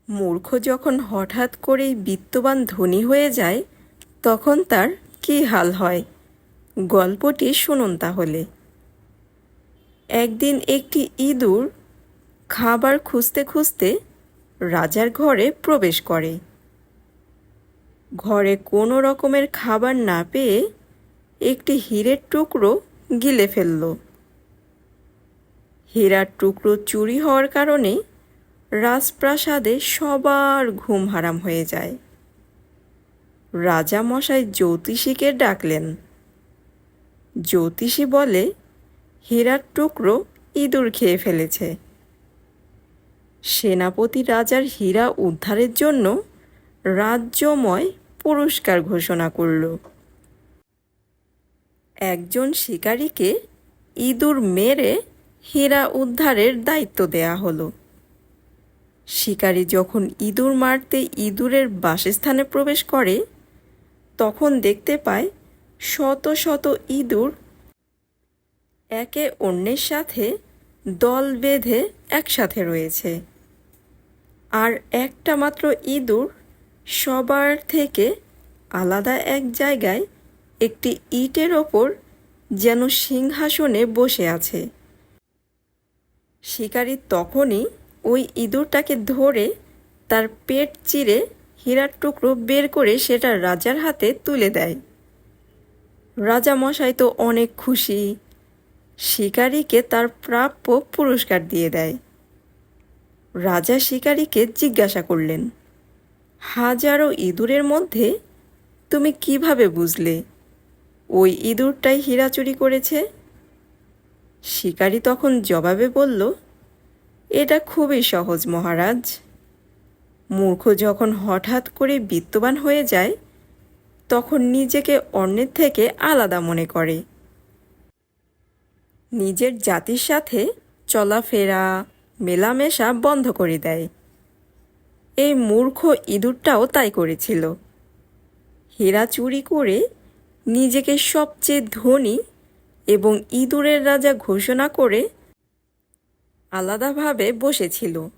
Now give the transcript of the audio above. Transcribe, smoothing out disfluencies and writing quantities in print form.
মূর্খ যখন হঠাৎ করেই বিত্তবান ধনী হয়ে যায় তখন তার কী হাল হয়, গল্পটি শুনুন তাহলে। একদিন একটি ইঁদুর খাবার খুঁজতে খুঁজতে রাজার ঘরে প্রবেশ করে। ঘরে কোনো রকমের খাবার না পেয়ে একটি হীরের টুকরো গিলে ফেলল। হীরার টুকরো চুরি হওয়ার কারণে রাজপ্রাসাদে সবার ঘুম হারাম হয়ে যায়। রাজা মশাই জ্যোতিষীকে ডাকলেন। জ্যোতিষী বলে, হীরার টুকরো ইঁদুর খেয়ে ফেলেছে। সেনাপতি রাজার হীরা উদ্ধারের জন্য রাজ্যময় পুরস্কার ঘোষণা করল। একজন শিকারীকে ইঁদুর মেরে হীরা উদ্ধারের দায়িত্ব দেয়া হলো। শিকারী যখন ইঁদুর মারতে ইঁদুরের বাসস্থানে প্রবেশ করে তখন দেখতে পায় শত শত ইঁদুর একে অন্যের সাথে দল বেঁধে একসাথে রয়েছে। আর একটা মাত্র ইঁদুর সবার থেকে আলাদা এক জায়গায় একটি ইটের ওপর যেন সিংহাসনে বসে আছে। শিকারী তখনই ওই ইঁদুরটাকে ধরে তার পেট চিরে হীরার টুকরো বের করে সেটা রাজার হাতে তুলে দেয়। রাজা মশাই তো অনেক খুশি, শিকারীকে তার প্রাপ্য পুরস্কার দিয়ে দেয়। রাজা শিকারীকে জিজ্ঞাসা করলেন, হাজারো ইঁদুরের মধ্যে তুমি কিভাবে বুঝলে ওই ইঁদুরটাই হীরা চুরি করেছে? শিকারী তখন জবাবে বলল, এটা খুবই সহজ মহারাজ। মূর্খ যখন হঠাৎ করে বিত্তবান হয়ে যায় তখন নিজেকে অন্যের থেকে আলাদা মনে করে। নিজের জাতির সাথে চলাফেরা মেলামেশা বন্ধ করে দেয়। এই মূর্খ ইঁদুরটাও তাই করেছিল। হীরা চুরি করে নিজেকে সবচেয়ে ধনী এবং ইঁদুরের রাজা ঘোষণা করে আলাদাভাবে বসেছিল।